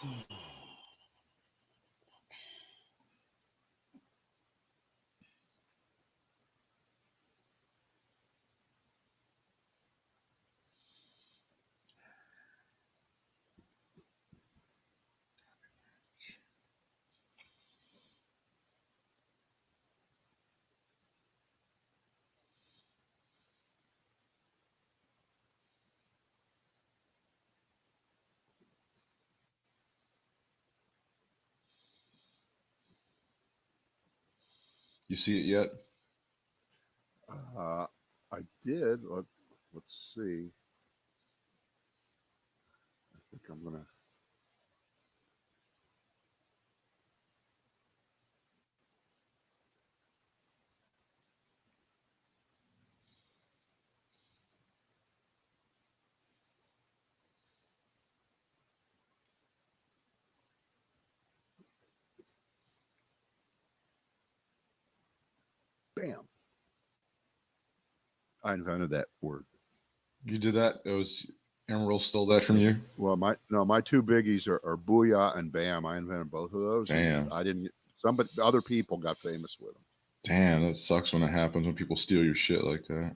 You see it yet? I did. Let's see. I think I'm going to. Bam. I invented that word. You did that? It was Emerald stole that from you? Well, my two biggies are booyah and bam. I invented both of those. Damn. I didn't. Other people got famous with them. Damn, that sucks when it happens, when people steal your shit like that.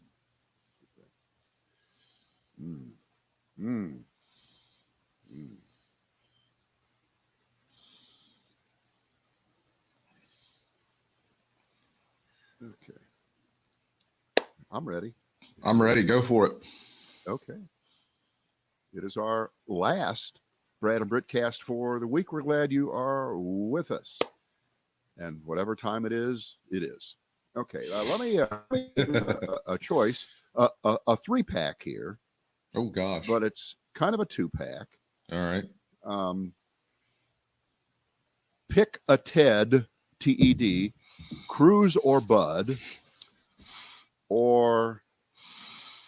Okay. I'm ready. I'm ready. Go for it. Okay. It is our last Brad and Britt cast for the week. We're glad you are with us. And whatever time it is, it is. Okay. Let me a choice, a 3-pack here. Oh, gosh. But it's kind of a 2-pack. All right. Pick a Ted, T-E-D, Cruz or Bud, or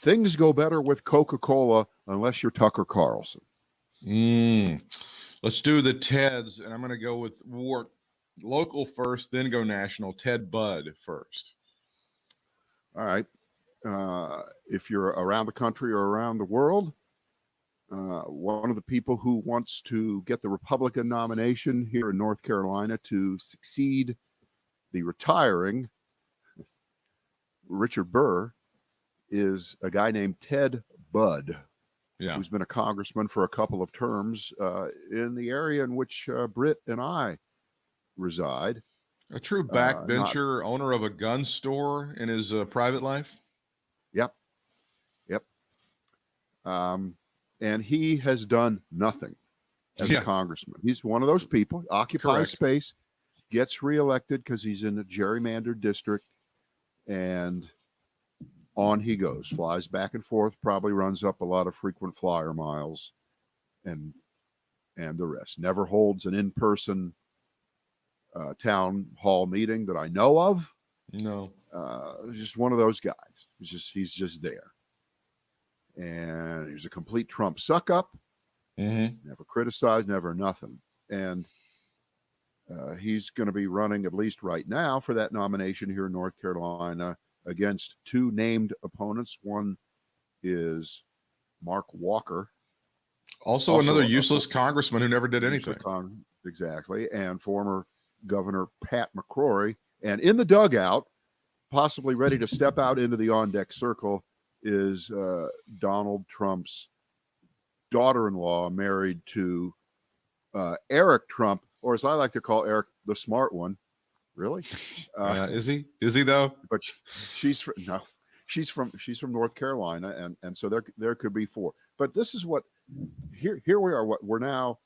things go better with Coca-Cola unless you're Tucker Carlson. Let's do the Teds, and I'm going to go with local first, then go national. Ted Bud first. All right. If you're around the country or around the world, one of the people who wants to get the Republican nomination here in North Carolina to succeed the retiring Richard Burr is a guy named Ted Budd, who's been a congressman for a couple of terms in the area in which Britt and I reside. A true backbencher, owner of a gun store in his private life? Yep. And he has done nothing as a congressman. He's one of those people, occupies space, gets reelected because he's in a gerrymandered district, and on he goes, flies back and forth, probably runs up a lot of frequent flyer miles, and the rest. Never holds an in-person town hall meeting that I know of. No. Just one of those guys. He's just there. And he's a complete Trump suck-up. Never criticized, never nothing. And he's going to be running, at least right now, for that nomination here in North Carolina against two named opponents. One is Mark Walker. Also another useless congressman who never did anything. Exactly. And former Governor Pat McCrory. And in the dugout, possibly ready to step out into the on-deck circle, is Donald Trump's daughter-in-law, married to Eric Trump, or as I like to call Eric, the smart one. Really? Is he? Is he though? But she's from North Carolina, and so there could be four. But this is what here we are. What we're now,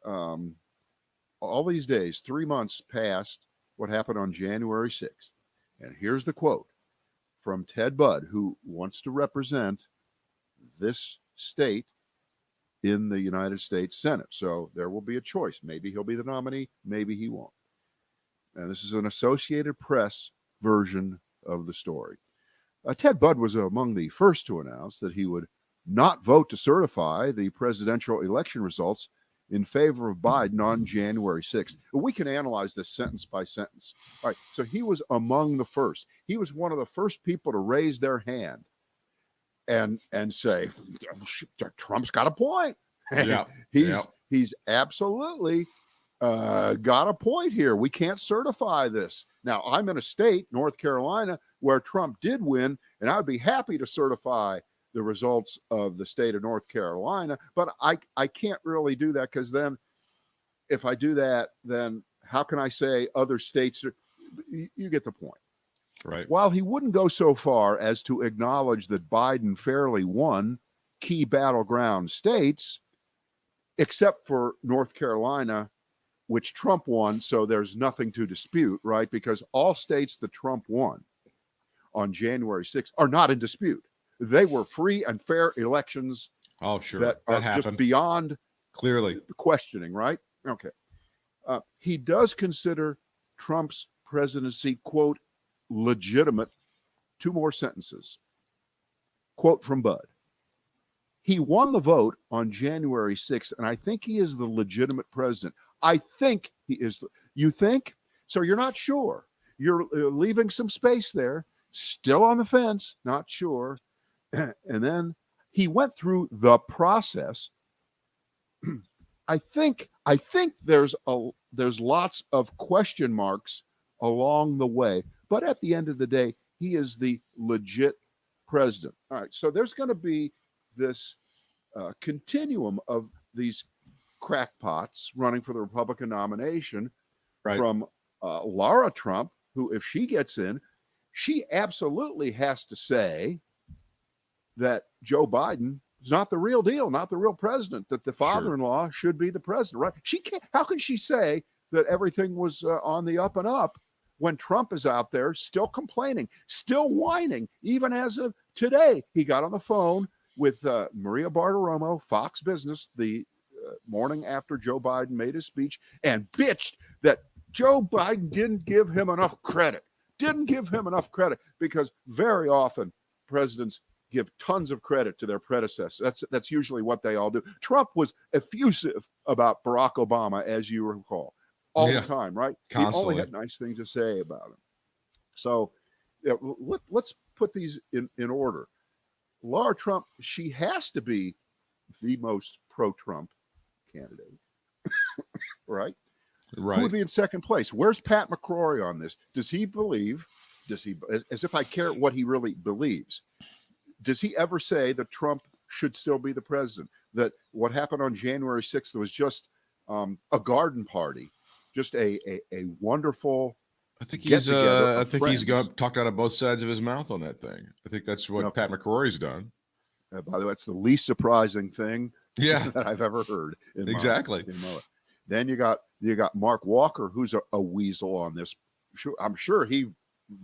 all these days, 3 months past what happened on January 6th, and here's the quote from Ted Budd, who wants to represent this state in the United States Senate. So there will be a choice. Maybe he'll be the nominee, maybe he won't. And this is an Associated Press version of the story. Ted Budd was among the first to announce that he would not vote to certify the presidential election results in favor of Biden on January 6th. We can analyze this sentence by sentence. All right, so he was among the first. He was one of the first people to raise their hand and say, Trump's got a point. Yeah. he's absolutely got a point here. We can't certify this. Now, I'm in a state, North Carolina, where Trump did win, and I'd be happy to certify the results of the state of North Carolina, but I can't really do that, because then if I do that, then how can I say other states are, you get the point. Right. While he wouldn't go so far as to acknowledge that Biden fairly won key battleground states, except for North Carolina, which Trump won, so there's nothing to dispute, right? Because all states that Trump won on January 6th are not in dispute. They were free and fair elections. Oh, sure. That are just beyond clearly questioning, right? Okay. He does consider Trump's presidency, quote, legitimate. Two more sentences. Quote from Bud. He won the vote on January 6th, and I think he is the legitimate president. I think he is. You think? So you're not sure. You're leaving some space there, still on the fence, not sure. And then he went through the process. I think there's lots of question marks along the way, but at the end of the day, he is the legit president. All right, so there's going to be this continuum of these crackpots running for the Republican nomination, right. from Laura Trump, who, if she gets in, she absolutely has to say that Joe Biden is not the real deal, not the real president, that the father-in-law should be the president, right? She can't. How can she say that everything was on the up and up when Trump is out there still complaining, still whining? Even as of today, he got on the phone with Maria Bartiromo, Fox Business, the morning after Joe Biden made his speech, and bitched that Joe Biden didn't give him enough credit. Because very often presidents give tons of credit to their predecessors. That's usually what they all do. Trump was effusive about Barack Obama, as you recall, all the time, right? Constantly. He only had nice things to say about him. So let's put these in order. Laura Trump, she has to be the most pro-Trump candidate, right? Right. Who would be in second place? Where's Pat McCrory on this? Does he, as if I care what he really believes, does he ever say that Trump should still be the president? That what happened on January 6th was just a garden party, just a wonderful I think he's talked out of both sides of his mouth on that thing. I think that's what Pat McCrory's done. By the way, that's the least surprising thing that I've ever heard. Exactly. Then you got Mark Walker, who's a weasel on this. I'm sure he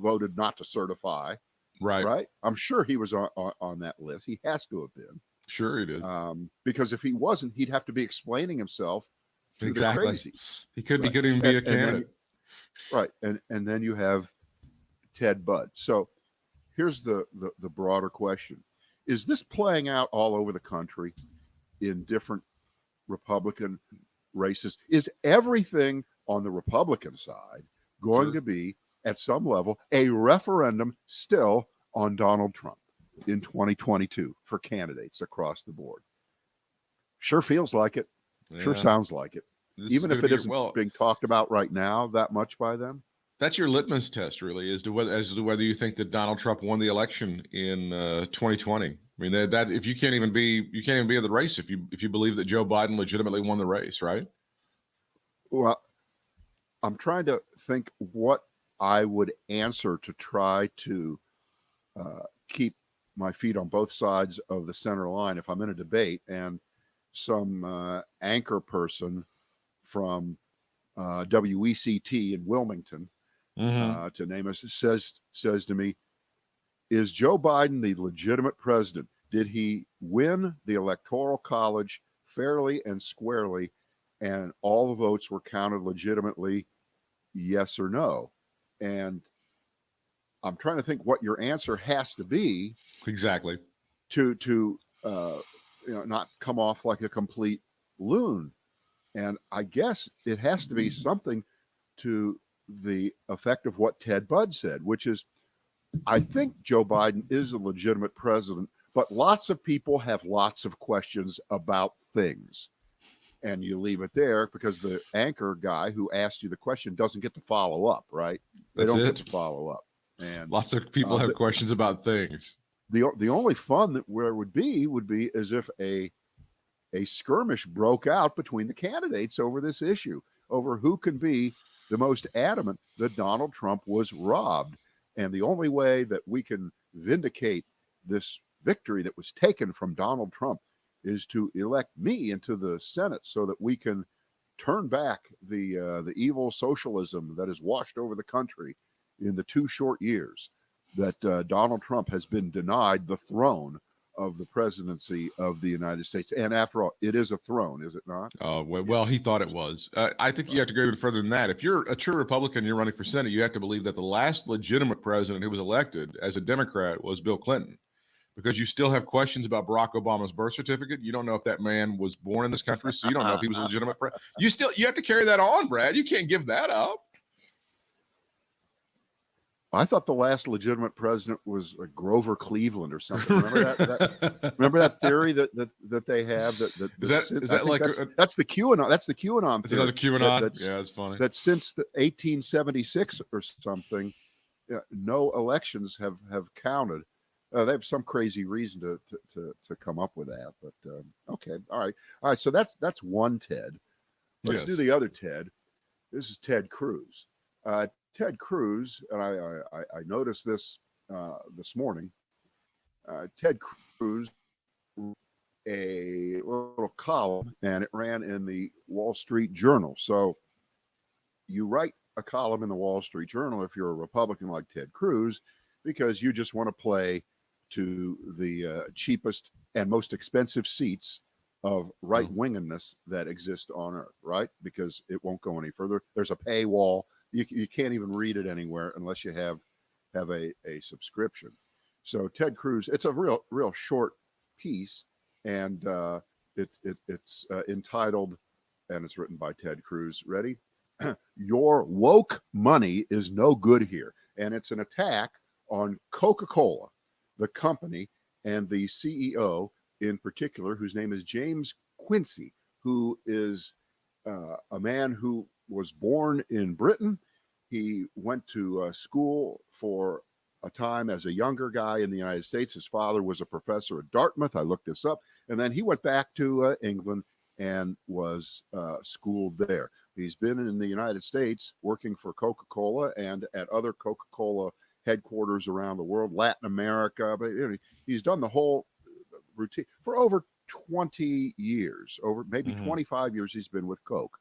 voted not to certify. Right. I'm sure he was on that list. He has to have been. Sure he did. Because if he wasn't, he'd have to be explaining himself to the crazies. He couldn't even be a candidate. And then you have Ted Budd. So here's the broader question. Is this playing out all over the country in different Republican races? Is everything on the Republican side going to be, at some level, a referendum still on Donald Trump in 2022 for candidates across the board? Sure feels like it. Yeah. Sure sounds like it. Even if it isn't being talked about right now that much by them. That's your litmus test, really, as to whether you think that Donald Trump won the election in 2020. I mean, that if you can't even be in the race if you believe that Joe Biden legitimately won the race, right? Well, I'm trying to think what I would answer to try to keep my feet on both sides of the center line if I'm in a debate and some anchor person from WECT in Wilmington, to name us, says to me, is Joe Biden the legitimate president? Did he win the Electoral College fairly and squarely, and all the votes were counted legitimately, yes or no? And I'm trying to think what your answer has to be exactly to not come off like a complete loon. And I guess it has to be something to the effect of what Ted Budd said, which is, I think Joe Biden is a legitimate president, but lots of people have lots of questions about things. and you leave it there because the anchor guy who asked you the question doesn't get to follow up, right? They That's don't it. get to follow up. And Lots of people have questions about things. The only fun that where would be as if a skirmish broke out between the candidates over this issue, over who can be the most adamant that Donald Trump was robbed. And the only way that we can vindicate this victory that was taken from Donald Trump is to elect me into the Senate so that we can turn back the evil socialism that has washed over the country in the 2 short years that Donald Trump has been denied the throne of the presidency of the United States. And after all, it is a throne, is it not? Well, he thought it was. I think you have to go even further than that. If you're a true Republican, you're running for Senate, you have to believe that the last legitimate president who was elected as a Democrat was Bill Clinton, because you still have questions about Barack Obama's birth certificate. You don't know if that man was born in this country, so you don't know if he was a legitimate president. You have to carry that on, Brad. You can't give that up. I thought the last legitimate president was Grover Cleveland or something. Remember that? Remember that theory that they have that's the QAnon. That's the QAnon It's theory. another QAnon. Yeah, it's funny. That since the 1876 or something, no elections have counted. They have some crazy reason to come up with that. But okay, all right. So that's one Ted. Let's do the other Ted. This is Ted Cruz. Ted Cruz, and I noticed this this morning. Ted Cruz, a little column, and it ran in the Wall Street Journal. So you write a column in the Wall Street Journal if you're a Republican like Ted Cruz, because you just want to play to the cheapest and most expensive seats of right-winginess that exist on earth, right? Because it won't go any further. There's a paywall. You can't even read it anywhere unless you have a subscription. So Ted Cruz, it's a real short piece, and it's entitled, and it's written by Ted Cruz. Ready? Your woke money is no good here, and it's an attack on Coca-Cola, the company, and the CEO in particular, whose name is James Quincy, who is a man who was born in Britain. He went to school for a time as a younger guy in the United States. His father was a professor at Dartmouth. I looked this up. And then he went back to England and was schooled there. He's been in the United States working for Coca-Cola and at other Coca-Cola headquarters around the world, Latin America. But he's done the whole routine for over 20 years, over maybe 25 years he's been with Coke.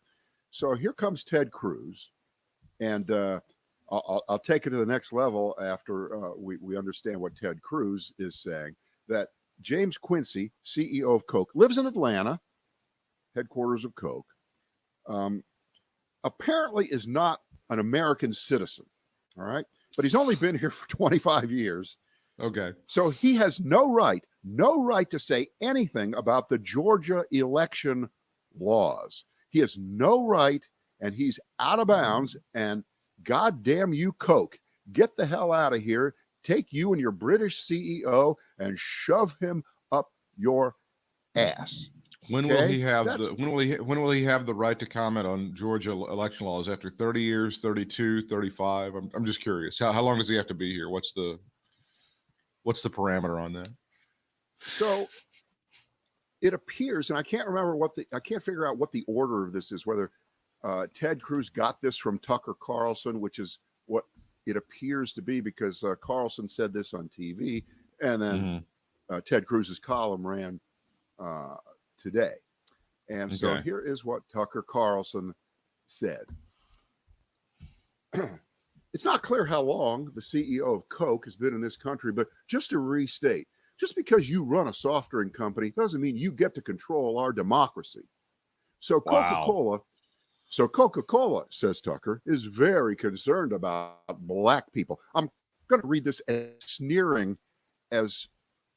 So here comes Ted Cruz, and I'll take it to the next level after we understand what Ted Cruz is saying, that James Quincy, CEO of Coke, lives in Atlanta, headquarters of Coke, apparently is not an American citizen, all right? But he's only been here for 25 years. Okay. So he has no right to say anything about the Georgia election laws. He has no right, and he's out of bounds. And goddamn you, Coke, get the hell out of here. Take you and your British CEO and shove him up your ass. When will he have when will he have the right to comment on Georgia election laws after 30 years, 32, 35? I'm just curious. How long does he have to be here? What's the parameter on that? So it appears, and I can't figure out what the order of this is, whether Ted Cruz got this from Tucker Carlson, which is what it appears to be, because Carlson said this on TV, and then Ted Cruz's column ran today. And so here is what Tucker Carlson said. It's not clear how long the CEO of Coke has been in this country, but just to restate, just because you run a soft drink company doesn't mean you get to control our democracy. So Coca-Cola, says Tucker, is very concerned about black people. I'm going to read this as sneering as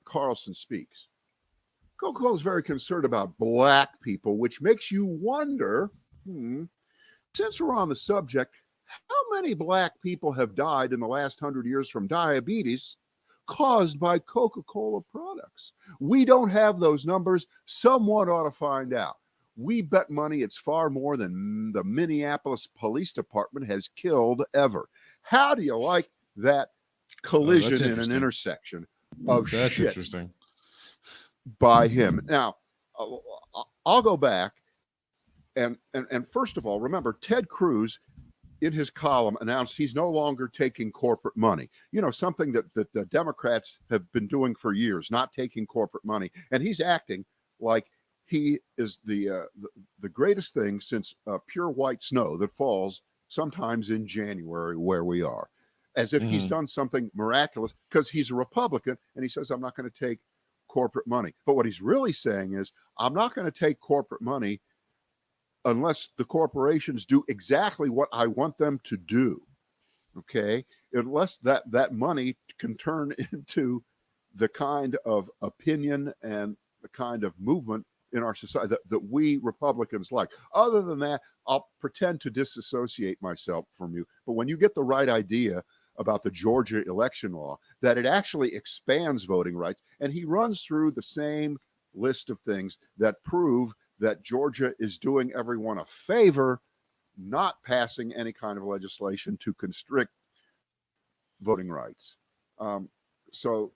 Carlson speaks. Coca-Cola is very concerned about black people, which makes you wonder, since we're on the subject, how many black people have died in the last 100 years from diabetes caused by Coca-Cola products? We don't have those numbers. Someone ought to find out. We bet money it's far more than the Minneapolis Police Department has killed ever. How do you like that collision in an intersection of That's shit interesting. by him? Now, I'll go back and first of all, remember Ted Cruz in his column announced he's no longer taking corporate money. You know, something that the Democrats have been doing for years, not taking corporate money. And he's acting like he is the greatest thing since pure white snow that falls sometimes in January where we are, as if he's done something miraculous because he's a Republican and he says, I'm not going to take corporate money. But what he's really saying is, I'm not going to take corporate money unless the corporations do exactly what I want them to do, okay? Unless that money can turn into the kind of opinion and the kind of movement in our society that we Republicans like. Other than that, I'll pretend to disassociate myself from you. But when you get the right idea about the Georgia election law, that it actually expands voting rights, and he runs through the same list of things that prove that Georgia is doing everyone a favor, not passing any kind of legislation to constrict voting rights. So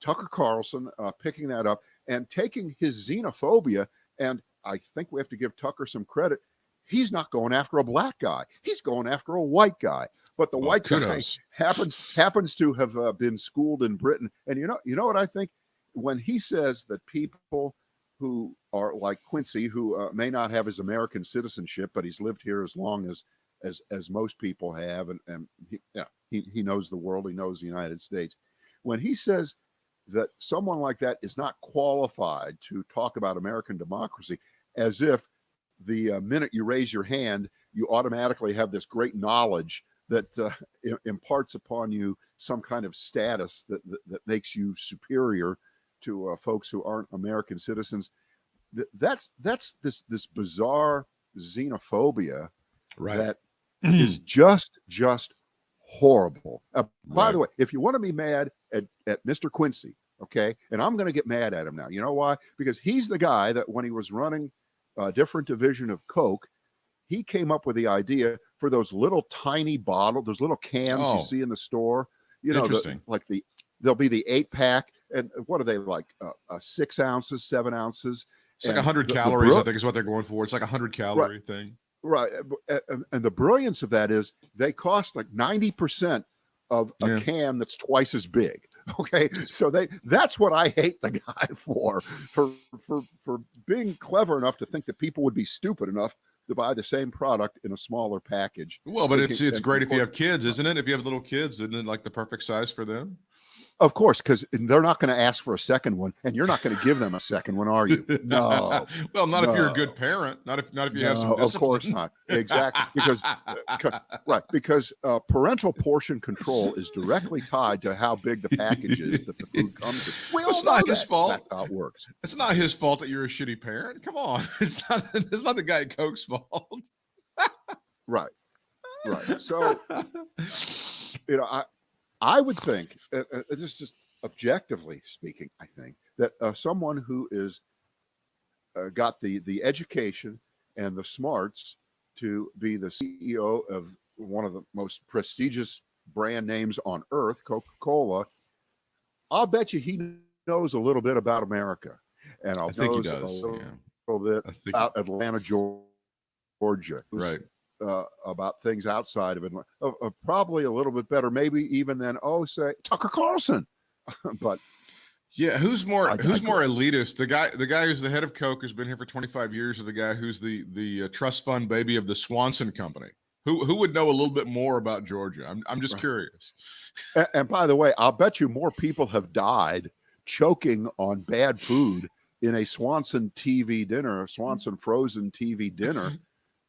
Tucker Carlson picking that up and taking his xenophobia, and I think we have to give Tucker some credit. He's not going after a black guy. He's going after a white guy. But the white guy happens to have been schooled in Britain. And you know what I think? When he says that people who are like Quincy, who may not have his American citizenship, but he's lived here as long as most people have, and he knows the world, he knows the United States. When he says that someone like that is not qualified to talk about American democracy, as if the minute you raise your hand, you automatically have this great knowledge that imparts upon you some kind of status that makes you superior to folks who aren't American citizens. That's this bizarre xenophobia, right, that is just horrible. By the way, if you want to be mad at Mr. Quincy, okay, and I'm going to get mad at him now. You know why? Because he's the guy that when he was running a different division of Coke, he came up with the idea for those little tiny bottles, those little cans you see in the store. You know, there'll be the 8-pack, and what are they like? 6 ounces, 7 ounces. It's like 100 calories, I think is what they're going for. It's like a 100-calorie thing. Right. And the brilliance of that is they cost like 90% of a can that's twice as big. Okay. So that's what I hate the guy for being clever enough to think that people would be stupid enough to buy the same product in a smaller package. Well, but it's great if you have kids, isn't it? If you have little kids, isn't it like the perfect size for them? Of course, because they're not going to ask for a second one, and you're not going to give them a second one, are you? No. Well, not if you're a good parent. Not if you have some discipline. Of course not. Exactly, because parental portion control is directly tied to how big the package is that the food comes in. It's not his fault. That's how it works. It's not his fault that you're a shitty parent. Come on, it's not the guy at Coke's fault. Right. So, I would think, this is just objectively speaking, I think that someone who is got the education and the smarts to be the CEO of one of the most prestigious brand names on earth, Coca-Cola, I'll bet you he knows a little bit about America, and I think he does a little bit about Atlanta, Georgia, right? About things outside of it, probably a little bit better, maybe even than say Tucker Carlson. But yeah, who's more elitist? The guy who's the head of Coke has been here for 25 years, or the guy who's the trust fund baby of the Swanson Company? Who would know a little bit more about Georgia? I'm just curious. And by the way, I'll bet you more people have died choking on bad food in a Swanson TV dinner, a Swanson frozen TV dinner,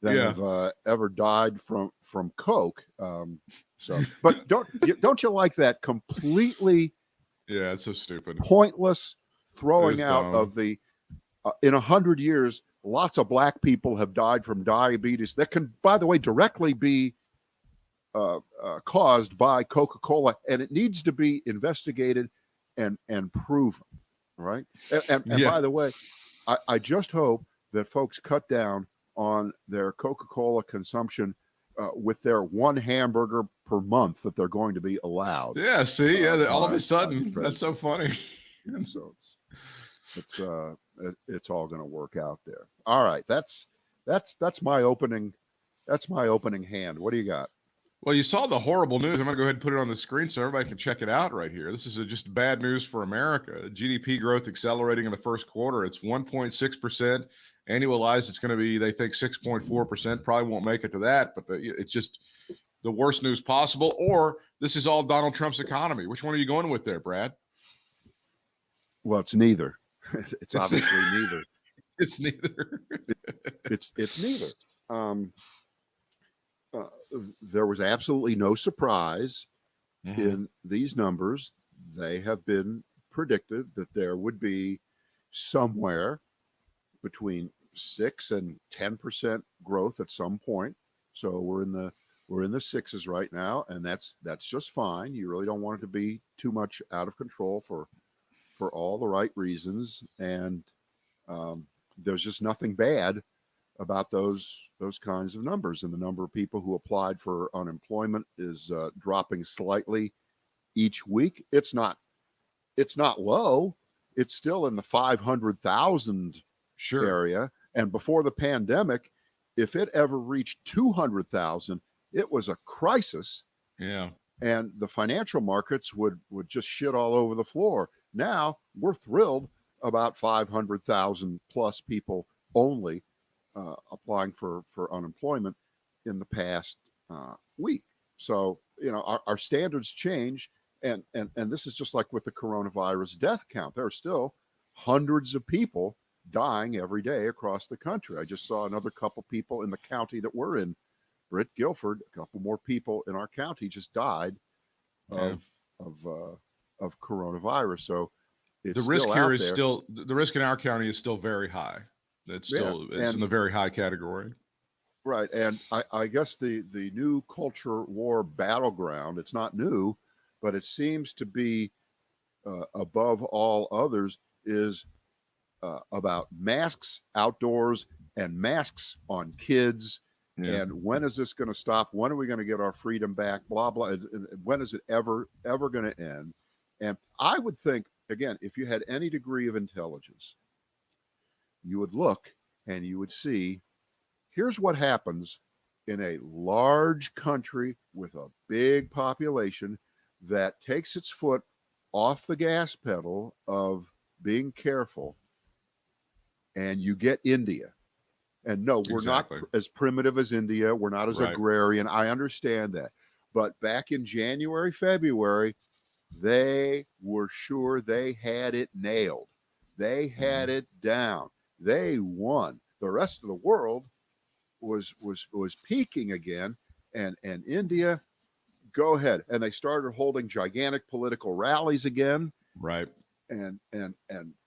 than have ever died from Coke. But don't you like that completely? Yeah, it's so stupid, pointless throwing out of the. In 100 years, lots of black people have died from diabetes that can, by the way, directly be caused by Coca-Cola, and it needs to be investigated and proven, right? And by the way, I just hope that folks cut down on their Coca-Cola consumption with their one hamburger per month that they're going to be allowed. Yeah, see, yeah, all of by a the sudden, that's president. so funny. So it's all going to work out there. All right, that's my opening. That's my opening hand. What do you got? Well, you saw the horrible news. I'm going to go ahead and put it on the screen so everybody can check it out right here. This is just bad news for America. GDP growth accelerating in the first quarter. It's 1.6%. Annualized, it's going to be, they think, 6.4%. Probably won't make it to that, but it's just the worst news possible. Or this is all Donald Trump's economy. Which one are you going with there, Brad? Well, it's neither. It's obviously neither. It's neither. It's neither. There was absolutely no surprise in these numbers. They have been predicted that there would be somewhere between 6 and 10% growth at some point. So we're in the sixes right now, and that's just fine. You really don't want it to be too much out of control for all the right reasons, and there's just nothing bad about those kinds of numbers. And the number of people who applied for unemployment is dropping slightly each week. It's not low. It's still in the 500,000 area. And before the pandemic, if it ever reached 200,000, it was a crisis. Yeah. And the financial markets would just shit all over the floor. Now we're thrilled about 500,000 plus people only applying for unemployment in the past week. So, our standards change. And this is just like with the coronavirus death count. There are still hundreds of people dying every day across the country. I just saw another couple people in the county that we're in, Britt, Guilford. A couple more people in our county just died of coronavirus. So it's the risk still here out is there. still, the risk in our county is still very high. It's still, it's in the very high category. Right. And I guess the new culture war battleground, it's not new, but it seems to be above all others, is about masks outdoors and masks on kids. Yeah. And when is this going to stop? When are we going to get our freedom back? Blah, blah. When is it ever going to end? And I would think, again, if you had any degree of intelligence, you would look and you would see, here's what happens in a large country with a big population that takes its foot off the gas pedal of being careful, and you get India. And no, we're not as primitive as India. We're not as agrarian. I understand that. But back in January, February, they were sure they had it nailed. They had it down. They won. The rest of the world was peaking again, and India, go ahead. And they started holding gigantic political rallies again. Right. And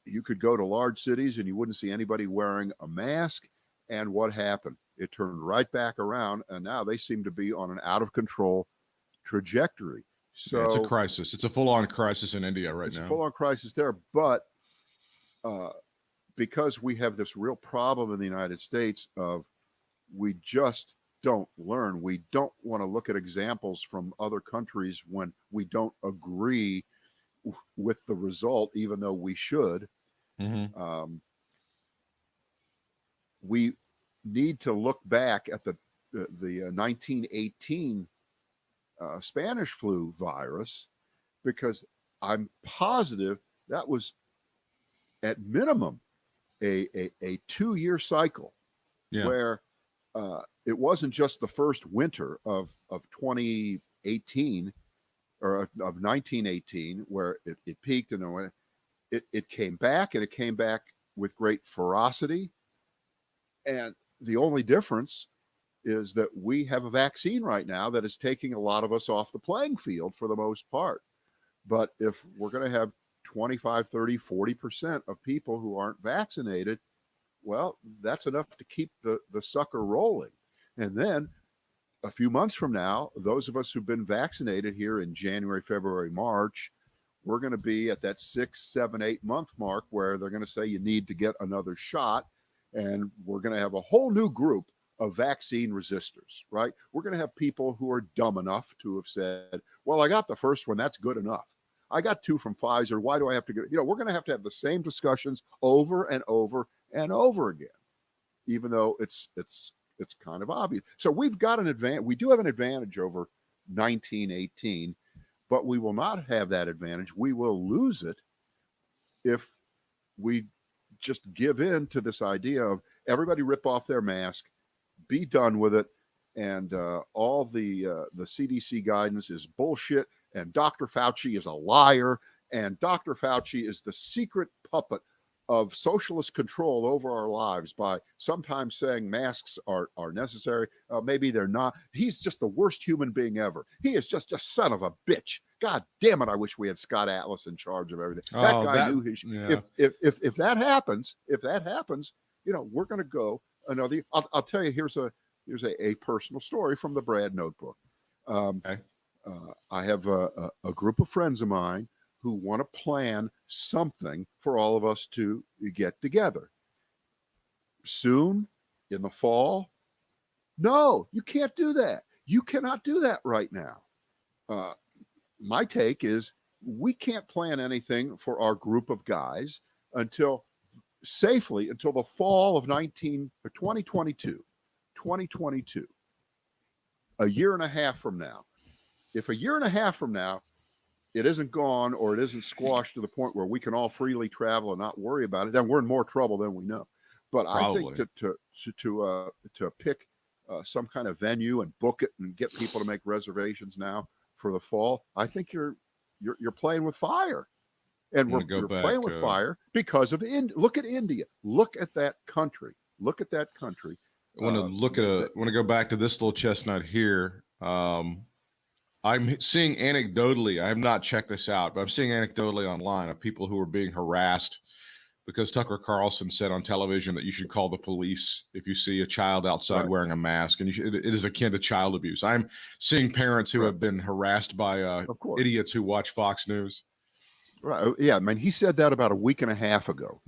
you could go to large cities and you wouldn't see anybody wearing a mask. And what happened? It turned right back around, and now they seem to be on an out of control trajectory. So yeah, it's a crisis. It's a full-on crisis in India right now. It's a full-on crisis there, but because we have this real problem in the United States of we just don't learn. We don't want to look at examples from other countries when we don't agree with the result, even though we should. We need to look back at the 1918 Spanish flu virus, because I'm positive that was at minimum a 2-year cycle where it wasn't just the first winter of 2018 or of 1918 where it peaked, and then it came back, and it came back with great ferocity. And the only difference is that we have a vaccine right now that is taking a lot of us off the playing field for the most part. But if we're going to have 25, 30, 40% of people who aren't vaccinated, well, that's enough to keep the sucker rolling. And then a few months from now, those of us who've been vaccinated here in January, February, March, we're going to be at that 6, 7, 8 month mark where they're going to say you need to get another shot. And we're going to have a whole new group of vaccine resistors, right? We're going to have people who are dumb enough to have said, well, I got the first one. That's good enough. I got 2 from Pfizer. Why do I have to get, we're going to have the same discussions over and over and over again, even though it's kind of obvious. So we've got an advantage. We do have an advantage over 1918, but we will not have that advantage. We will lose it if we just give in to this idea of everybody rip off their mask, be done with it, and all the CDC guidance is bullshit, and Dr. Fauci is a liar, and Dr. Fauci is the secret puppet of socialist control over our lives by sometimes saying masks are necessary. Maybe they're not. He's just the worst human being ever. He is just a son of a bitch. God damn it! I wish we had Scott Atlas in charge of everything. That guy knew his. Yeah. If that happens, we're going to go another. I'll tell you. Here's a personal story from the Brad Notebook. Okay. I have a group of friends of mine who want to plan something for all of us to get together. Soon, in the fall? No, you can't do that. You cannot do that right now. My take is we can't plan anything for our group of guys until the fall of 2022. 2022. A year and a half from now. If a year and a half from now, it isn't gone or it isn't squashed to the point where we can all freely travel and not worry about it, then we're in more trouble than we know. But probably. I think to pick some kind of venue and book it and get people to make reservations now for the fall, I think you're playing with fire, and you're playing with fire because of look at India, look at that country, I want to go back to this little chestnut here. I'm seeing anecdotally, I have not checked this out, but I'm seeing anecdotally online of people who are being harassed because Tucker Carlson said on television that you should call the police if you see a child outside wearing a mask, and it is akin to child abuse. I'm seeing parents who have been harassed by idiots who watch Fox News. Right. Yeah. I mean, he said that about a week and a half ago.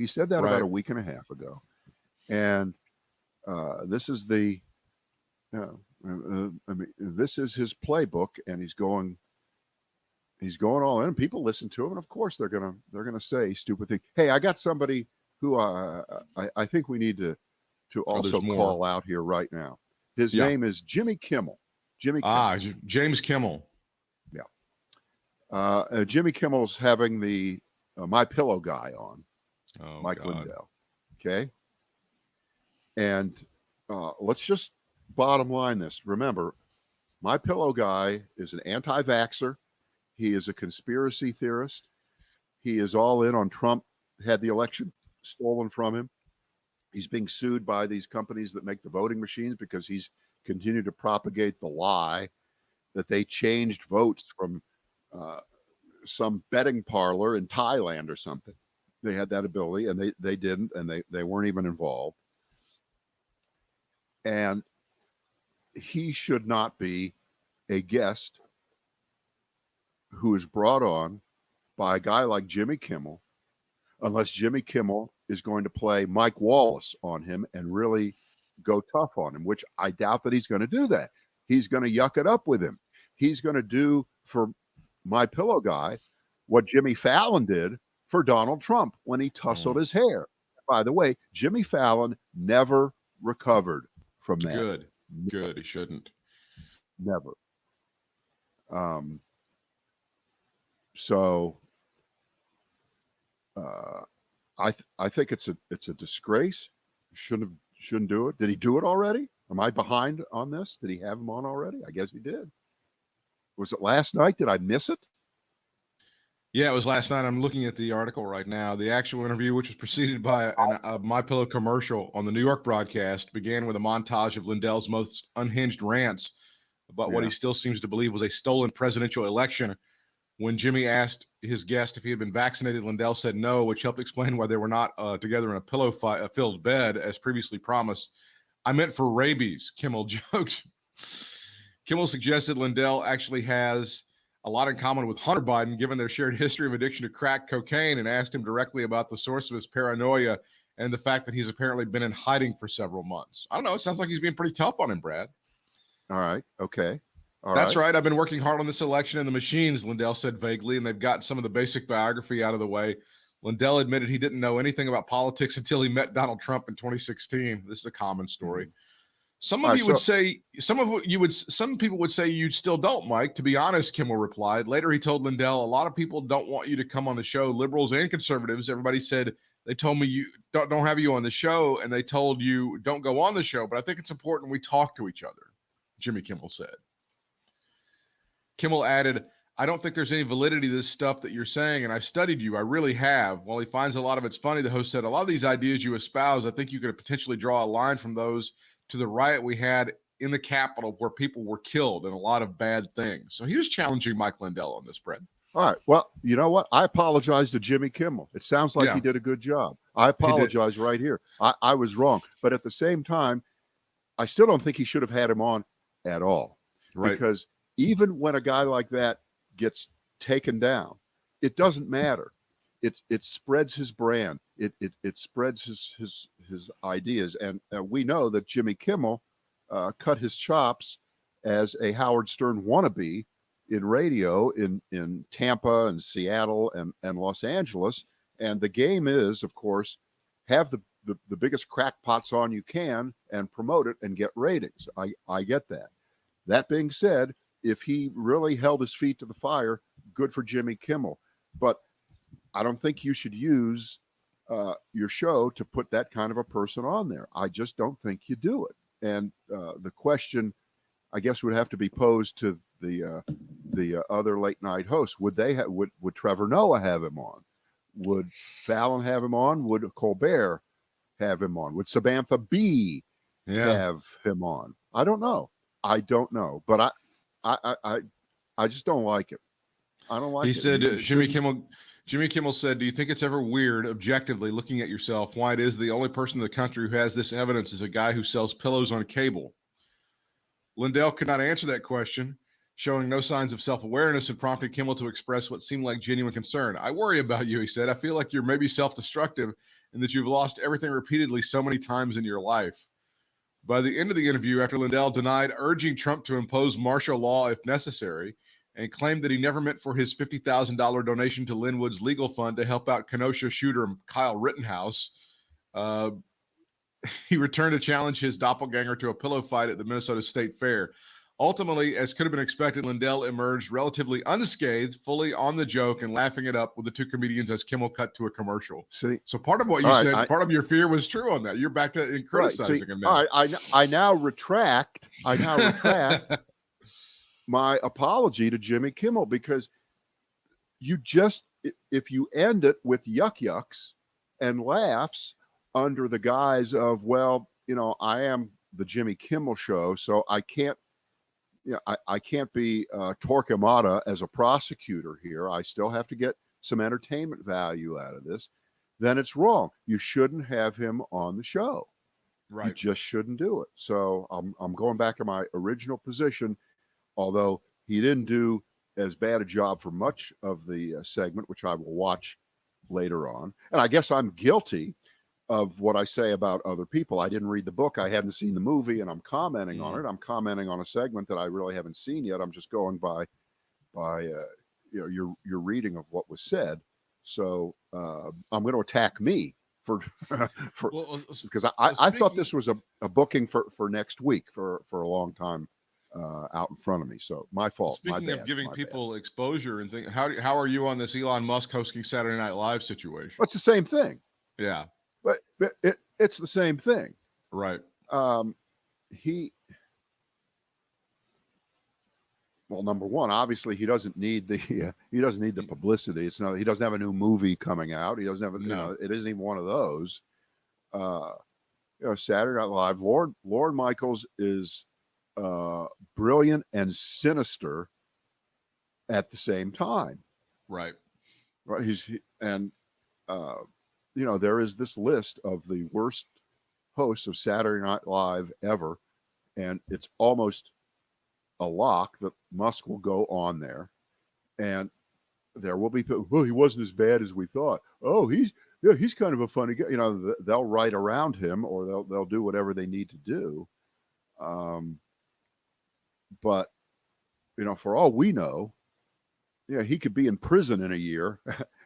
And this is this is his playbook, and he's going all in. People listen to him, and of course they're gonna say stupid things. Hey, I got somebody who I think we need to also call out here right now. His name is Jimmy Kimmel. James Kimmel. Yeah. Jimmy Kimmel's having the My Pillow guy on, Mike Lindell. Okay. And let's just bottom line this. Remember, My Pillow guy is an anti-vaxxer. He is a conspiracy theorist. He is all in on Trump had the election stolen from him. He's being sued by these companies that make the voting machines because he's continued to propagate the lie that they changed votes from some betting parlor in Thailand or something. They had that ability, and they didn't, and they weren't even involved. And he should not be a guest who is brought on by a guy like Jimmy Kimmel, unless Jimmy Kimmel is going to play Mike Wallace on him and really go tough on him, which I doubt that he's going to do that. He's going to yuck it up with him. He's going to do for My Pillow guy what Jimmy Fallon did for Donald Trump when he tousled his hair. By the way, Jimmy Fallon never recovered from that. Good. He shouldn't. Never. So I think it's a disgrace. Shouldn't do it. Did he do it already? Am I behind on this? Did he have him on already? I guess he did. Was it last night? Did I miss it? Yeah, it was last night. I'm looking at the article right now. The actual interview, which was preceded by a My Pillow commercial on the New York broadcast, began with a montage of Lindell's most unhinged rants about what he still seems to believe was a stolen presidential election. When Jimmy asked his guest if he had been vaccinated, Lindell said no, which helped explain why they were not together in a pillow-filled bed, as previously promised. I meant for rabies, Kimmel joked. Kimmel suggested Lindell actually has a lot in common with Hunter Biden, given their shared history of addiction to crack cocaine, and asked him directly about the source of his paranoia and the fact that he's apparently been in hiding for several months. I don't know. It sounds like he's being pretty tough on him, Brad. All right. Okay. That's right. I've been working hard on this election and the machines, Lindell said vaguely, and they've gotten some of the basic biography out of the way. Lindell admitted he didn't know anything about politics until he met Donald Trump in 2016. This is a common story. Some people would say you still don't, Mike. To be honest, Kimmel replied. Later, he told Lindell, a lot of people don't want you to come on the show, liberals and conservatives. Everybody said they told me you don't have you on the show, and they told you don't go on the show. But I think it's important we talk to each other, Jimmy Kimmel said. Kimmel added, I don't think there's any validity to this stuff that you're saying, and I've studied you. I really have. While he finds a lot of it's funny, the host said, a lot of these ideas you espouse, I think you could potentially draw a line from those to the riot we had in the Capitol where people were killed and a lot of bad things. So he was challenging Mike Lindell on this, Brett. All right. Well, you know what? I apologize to Jimmy Kimmel. It sounds like he did a good job. I apologize right here. I was wrong. But at the same time, I still don't think he should have had him on at all. Right. Because even when a guy like that gets taken down, it doesn't matter. It spreads his brand. It spreads his ideas. And we know that Jimmy Kimmel cut his chops as a Howard Stern wannabe in radio in Tampa and Seattle and Los Angeles. And the game is, of course, have the biggest crackpots on you can and promote it and get ratings. I get that. That being said, if he really held his feet to the fire, good for Jimmy Kimmel. But I don't think you should use your show to put that kind of a person on there. I just don't think you do it. And the question, I guess, would have to be posed to the other late night hosts. Would they would Trevor Noah have him on? Would Fallon have him on? Would Colbert have him on? Would Samantha Bee have him on? I don't know. But I just don't like it. I don't like it. He said, Jimmy Kimmel said, do you think it's ever weird, objectively, looking at yourself, why it is the only person in the country who has this evidence is a guy who sells pillows on cable? Lindell could not answer that question, showing no signs of self-awareness and prompting Kimmel to express what seemed like genuine concern. I worry about you, he said. I feel like you're maybe self-destructive and that you've lost everything repeatedly so many times in your life. By the end of the interview, after Lindell denied urging Trump to impose martial law if necessary and claimed that he never meant for his $50,000 donation to Linwood's legal fund to help out Kenosha shooter Kyle Rittenhouse, he returned to challenge his doppelganger to a pillow fight at the Minnesota State Fair. Ultimately, as could have been expected, Lindell emerged relatively unscathed, fully on the joke and laughing it up with the two comedians as Kimmel cut to a commercial. See, so part of what you said, part of your fear was true on that. You're back to criticizing him now. All right, I now retract my apology to Jimmy Kimmel, because you just, if you end it with yucks and laughs under the guise of, well, I am the Jimmy Kimmel show, so I can't, I can't be Torquemada as a prosecutor here. I still have to get some entertainment value out of this. Then it's wrong. You shouldn't have him on the show. Right. You just shouldn't do it. So I'm going back to my original position, although he didn't do as bad a job for much of the segment, which I will watch later on. And I guess I'm guilty of what I say about other people. I didn't read the book. I hadn't seen the movie, and I'm commenting on it. I'm commenting on a segment that I really haven't seen yet. I'm just going by your reading of what was said. So I'm going to attack me for because I thought this was a booking for next week for a long time out in front of me. So my fault. Speaking of giving people exposure and things, how are you on this Elon Musk hosting Saturday Night Live situation? Well, it's the same thing. Yeah. But it's the same thing. Right. Well, number one, obviously he doesn't need the publicity. It's not, he doesn't have a new movie coming out. He doesn't have it isn't even one of those. Saturday Night Live, Lorne Michaels is brilliant and sinister at the same time. Right. There is this list of the worst hosts of Saturday Night Live ever, and it's almost a lock that Musk will go on there, and there will be people, well, he wasn't as bad as we thought. Oh, yeah, he's kind of a funny guy. They'll write around him, or they'll do whatever they need to do. But for all we know, he could be in prison in a year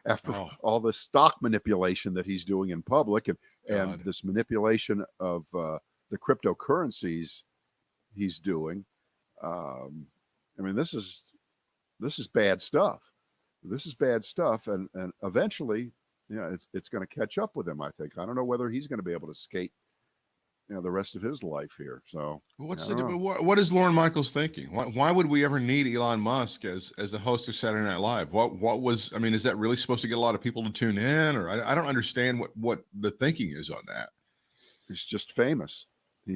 after all the stock manipulation that he's doing in public, and this manipulation of the cryptocurrencies he's doing. This is bad stuff. This is bad stuff, and eventually, it's going to catch up with him. I think. I don't know whether he's going to be able to skate, the rest of his life here. So what is Lorne Michaels thinking? Why would we ever need Elon Musk as the host of Saturday Night Live? What was? Is that really supposed to get a lot of people to tune in? Or I don't understand what the thinking is on that. He's just famous.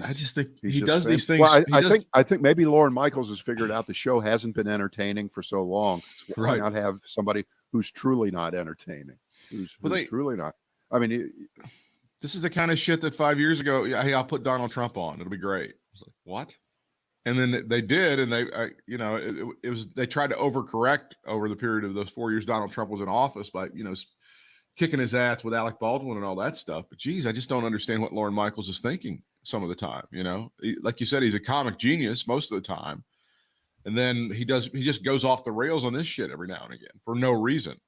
I just think he does these things. Well, I think maybe Lorne Michaels has figured out the show hasn't been entertaining for so long. Why not have somebody who's truly not entertaining? Who's truly not? This is the kind of shit that 5 years ago, hey, I'll put Donald Trump on. It'll be great. It's like, what? And then they did, and it was they tried to overcorrect over the period of those 4 years Donald Trump was in office by kicking his ass with Alec Baldwin and all that stuff. But geez, I just don't understand what Lorne Michaels is thinking some of the time. Like you said, he's a comic genius most of the time, and then he just goes off the rails on this shit every now and again for no reason.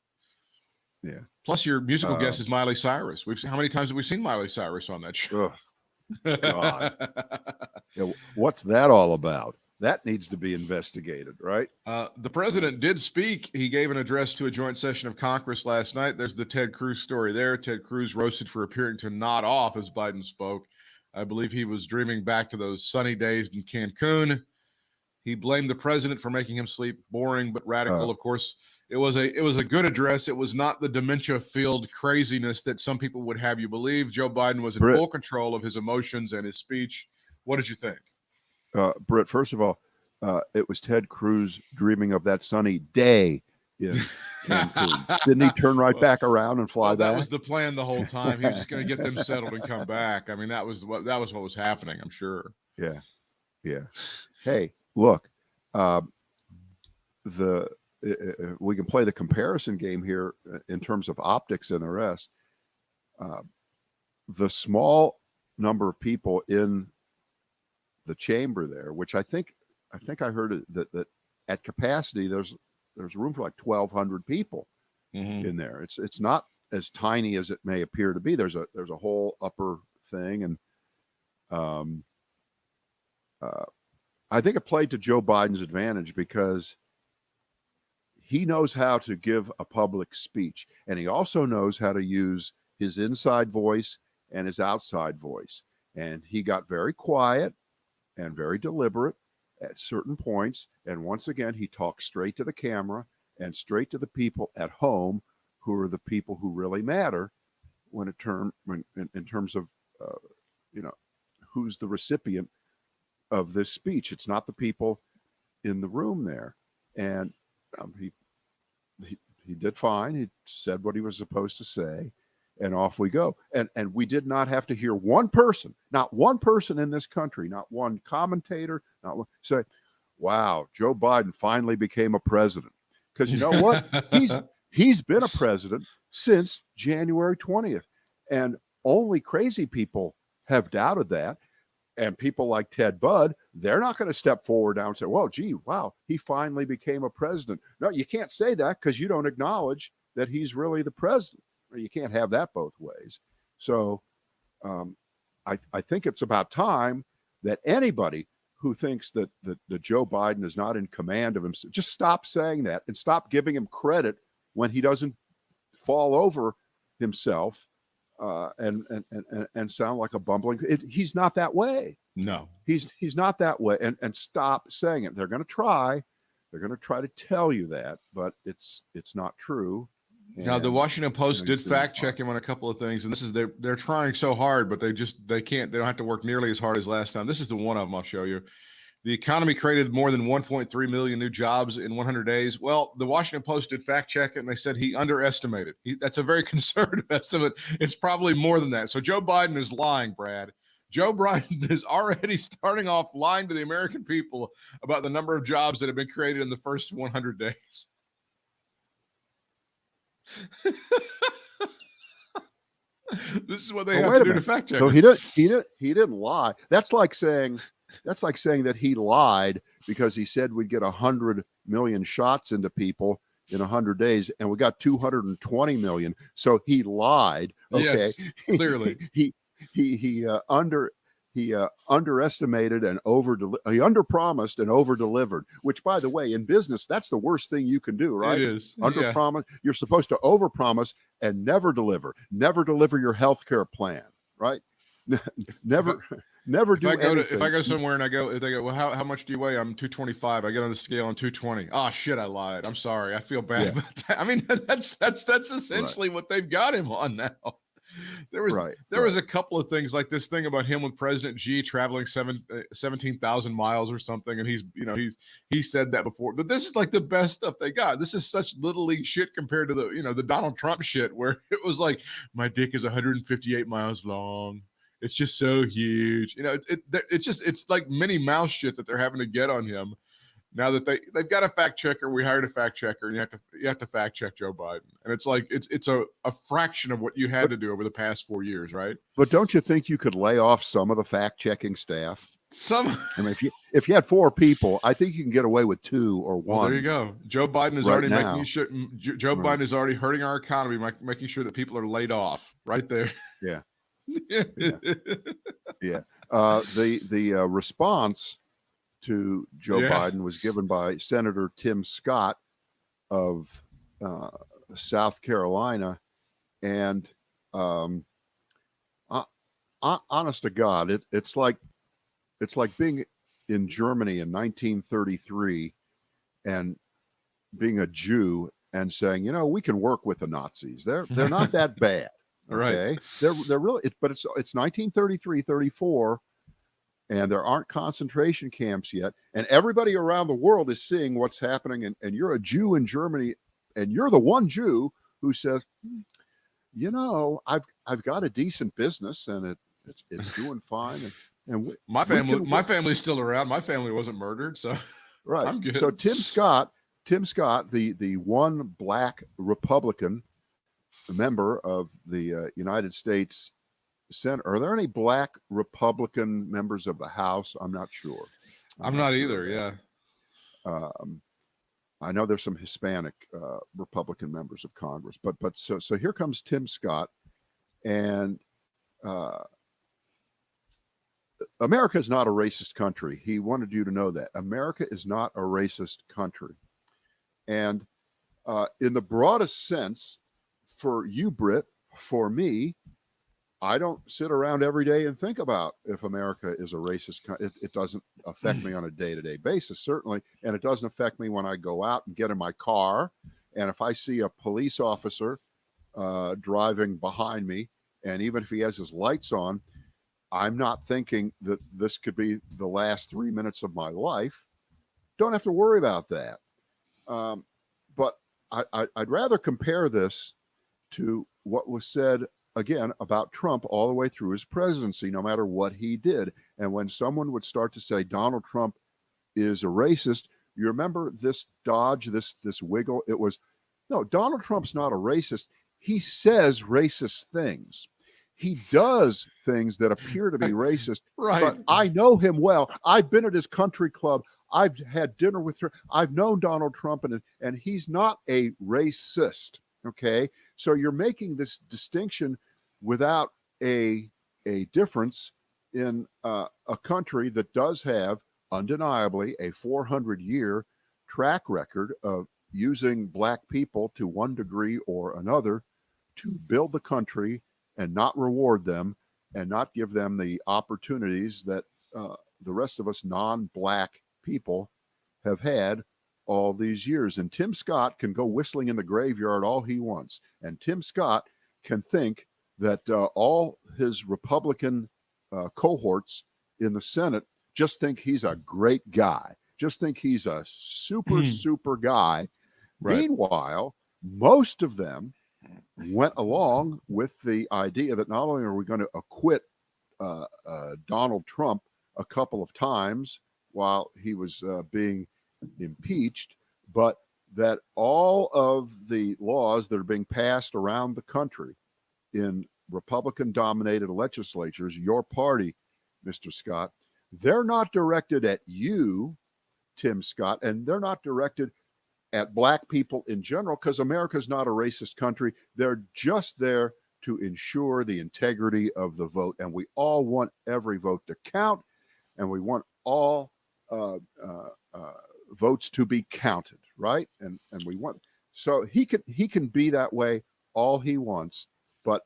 Yeah. Plus, your musical guest is Miley Cyrus. How many times have we seen Miley Cyrus on that show? God. What's that all about? That needs to be investigated, right? The president did speak. He gave an address to a joint session of Congress last night. There's the Ted Cruz story there. Ted Cruz roasted for appearing to nod off as Biden spoke. I believe he was dreaming back to those sunny days in Cancun. He blamed the president for making him sleep boring but radical. Of course, it was a good address. It was not the dementia-filled craziness that some people would have you believe. Joe Biden was in full control of his emotions and his speech. What did you think? Britt, first of all, it was Ted Cruz dreaming of that sunny day in Cancun. Didn't he turn back around and fly back? That was the plan the whole time. He was just going to get them settled and come back. That was what was happening, I'm sure. Yeah. Hey, look, we can play the comparison game here in terms of optics and the rest. The small number of people in the chamber there, which I think I heard that at capacity there's room for like 1,200 people in there. It's not as tiny as it may appear to be. There's a whole upper thing, and I think it played to Joe Biden's advantage because he knows how to give a public speech, and he also knows how to use his inside voice and his outside voice. And he got very quiet and very deliberate at certain points. And once again, he talked straight to the camera and straight to the people at home, who are the people who really matter in terms of who's the recipient of this speech. It's not the people in the room there. And he did fine. He said what he was supposed to say, and off we go. And we did not have to hear one person, not one person in this country, not one commentator, not one say, "Wow, Joe Biden finally became a president." Because you know what? He's been a president since January 20th, and only crazy people have doubted that. And people like Ted Budd, they're not going to step forward now and say, well, gee, wow, he finally became a president. No, you can't say that because you don't acknowledge that he's really the president. You can't have that both ways. So I think it's about time that anybody who thinks that Joe Biden is not in command of himself, just stop saying that and stop giving him credit when he doesn't fall over himself. And sound like a bumbling. He's not that way. No, he's not that way. And stop saying it. They're going to try. They're going to try to tell you that, but it's not true. Now, the Washington Post did fact check him on a couple of things, and this is they're trying so hard, but they can't. They don't have to work nearly as hard as last time. This is the one of them I'll show you. The economy created more than 1.3 million new jobs in 100 days. Well, the Washington Post did fact check it, and they said he underestimated. That's a very conservative estimate. It's probably more than that. So Joe Biden is lying, Brad. Joe Biden is already starting off lying to the American people about the number of jobs that have been created in the first 100 days. This is what they Oh, have wait to a do to minute. fact check So it. he didn't lie. That's like saying that he lied because he said we'd get 100 million shots into people in 100 days, and we got 220 million. So he lied. Okay, Yes, clearly. he underestimated and he underpromised and overdelivered. Which, by the way, in business, that's the worst thing you can do, right? It is. Yeah. Underpromise. You're supposed to overpromise and never deliver. Never deliver your healthcare plan, right? Never, never If do I go anything. if I go somewhere and they go, well, how much do you weigh? I'm 225. I get on the scale on 220. Oh shit, I lied. I'm sorry. I feel bad Yeah. about that. I mean, that's essentially what they've got him on now. There was a couple of things like this thing about him with President Xi traveling 17,000 miles or something, and he said that before. But this is like the best stuff they got. This is such little league shit compared to the Donald Trump shit where it was like my dick is 158 miles long. It's just so huge. It's like Minnie Mouse shit that they're having to get on him. Now that they've got a fact checker, we hired a fact checker, and you have to fact check Joe Biden, and it's like it's a fraction of what you had to do over the past 4 years, right? But don't you think you could lay off some of the fact checking staff? Some. I mean, if you had 4 people, I think you can get away with 2 or 1. Well, there you go. Joe Biden is right already now. making sure. Joe Right. Biden is already hurting our economy, making sure that people are laid off. Right there. Yeah. Yeah. Yeah. The response to Joe Biden was given by Senator Tim Scott of South Carolina, and honest to God, it's like being in Germany in 1933 and being a Jew and saying, we can work with the Nazis. They're not that bad. Okay, Right. they're really, but it's 1933, 34. And there aren't concentration camps yet. And everybody around the world is seeing what's happening. And you're a Jew in Germany, and you're the one Jew who says, I've got a decent business, and it's doing fine. And my family's still around. My family wasn't murdered, so right. I'm good. So Tim Scott, the one black Republican member of the United States Senate. Are there any black Republican members of the House? I'm not sure. I'm not either. Yeah. I know there's some Hispanic Republican members of Congress, but so here comes Tim Scott, and America is not a racist country. He wanted you to know that America is not a racist country, and in the broadest sense, for you, Britt, for me, I don't sit around every day and think about if America is a racist country. It doesn't affect me on a day-to-day basis, certainly, and it doesn't affect me when I go out and get in my car, and if I see a police officer driving behind me, and even if he has his lights on, I'm not thinking that this could be the last 3 minutes of my life. Don't have to worry about that. But I'd rather compare this to what was said again about Trump all the way through his presidency, no matter what he did. And when someone would start to say Donald Trump is a racist, you remember this dodge, this wiggle? It was, no, Donald Trump's not a racist. He says racist things. He does things that appear to be racist. Right. But I know him well. I've been at his country club. I've had dinner with her. I've known Donald Trump, and he's not a racist. Okay. So you're making this distinction without a difference in a country that does have undeniably a 400-year track record of using black people to one degree or another to build the country and not reward them and not give them the opportunities that the rest of us non-black people have had all these years. And Tim Scott can go whistling in the graveyard all he wants. And Tim Scott can think that all his Republican cohorts in the Senate just think he's a great guy, just think he's a super guy. Right. Meanwhile, most of them went along with the idea that not only are we going to acquit Donald Trump a couple of times while he was being impeached, but that all of the laws that are being passed around the country in Republican-dominated legislatures, your party, Mr. Scott, they're not directed at you, Tim Scott, and they're not directed at black people in general, because America's not a racist country. They're just there to ensure the integrity of the vote. And we all want every vote to count, and we want all votes to be counted, right? And we want, so he can be that way all he wants, but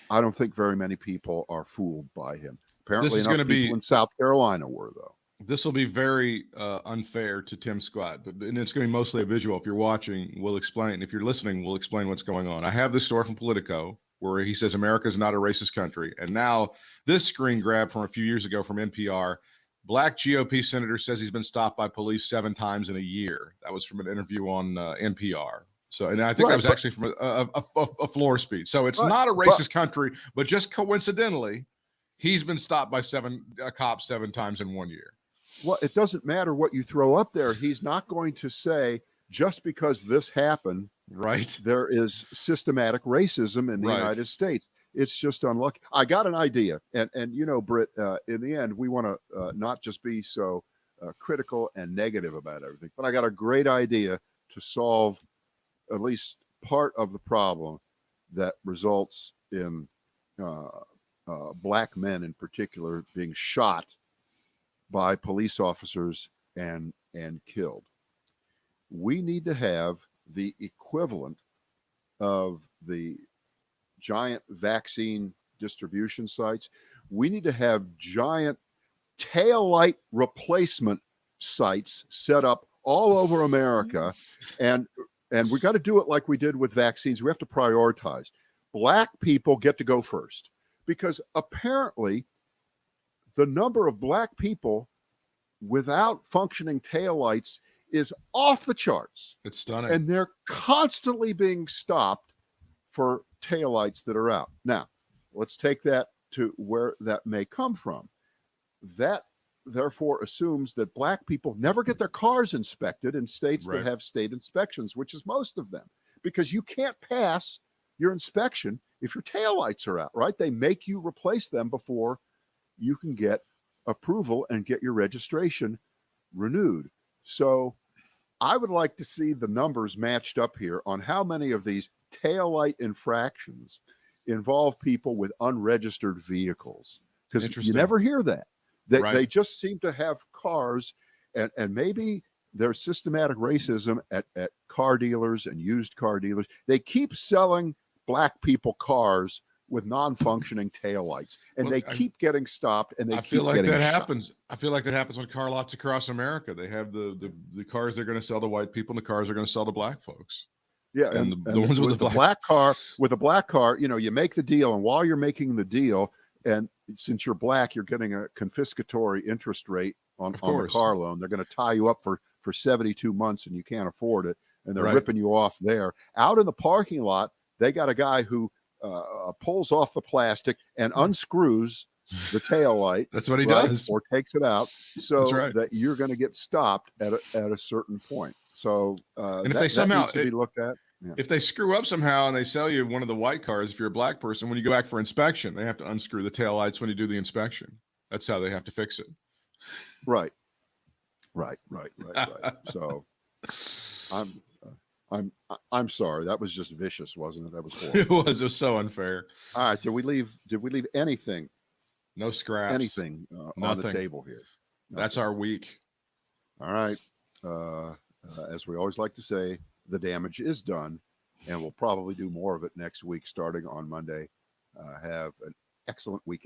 I don't think very many people are fooled by him. Apparently enough people in South Carolina were, though. This will be very unfair to Tim Scott, and it's going to be mostly a visual. If you're watching, we'll explain. If you're listening, we'll explain what's going on. I have this story from Politico where he says America is not a racist country. And now this screen grab from a few years ago from NPR, black GOP senator says he's been stopped by police 7 times in a year. That was from an interview on NPR. So, and I think that was actually from a floor speech. So it's not a racist country, but just coincidentally, he's been stopped by a cop 7 times in 1 year. Well, it doesn't matter what you throw up there. He's not going to say, just because this happened, right, there is systematic racism in the United States. It's just unlucky. I got an idea. And you know, Britt, in the end, we want to not just be so critical and negative about everything, but I got a great idea to solve at least part of the problem that results in black men in particular being shot by police officers and killed. We need to have the equivalent of the giant vaccine distribution sites. We need to have giant taillight replacement sites set up all over America. And we got to do it like we did with vaccines. We have to prioritize. Black people get to go first, because apparently the number of black people without functioning taillights is off the charts. It's stunning. And they're constantly being stopped for taillights that are out. Now, let's take that to where that may come from. That therefore assumes that black people never get their cars inspected in states that have state inspections, which is most of them, because you can't pass your inspection if your taillights are out, right? They make you replace them before you can get approval and get your registration renewed. So I would like to see the numbers matched up here on how many of these taillight infractions involve people with unregistered vehicles, because you never hear that. They just seem to have cars, and maybe there's systematic racism at car dealers and used car dealers. They keep selling black people cars with non-functioning taillights, and they keep getting stopped, and I feel like that happens. I feel like that happens on car lots across America. They have the cars they're going to sell to white people, and the cars they're going to sell to black folks. Yeah, and the ones with the black car, you know, you make the deal, and while you're making the deal, and since you're black, you're getting a confiscatory interest rate on the car loan. They're going to tie you up for 72 months, and you can't afford it, and they're ripping you off there. Out in the parking lot, they got a guy who pulls off the plastic and unscrews the tail light. That's what he does, or takes it out, so that you're going to get stopped at a certain point. So and if they somehow needs to be looked at. Yeah. If they screw up somehow and they sell you one of the white cars, if you're a black person, when you go back for inspection, they have to unscrew the taillights when you do the inspection. That's how they have to fix it. Right. So I'm sorry. That was just vicious, wasn't it? That was horrible. It was so unfair. All right. Did we leave anything? No scraps. Anything on the table here? Nothing. That's our week. All right. As we always like to say, the damage is done, and we'll probably do more of it next week starting on Monday. Have an excellent weekend.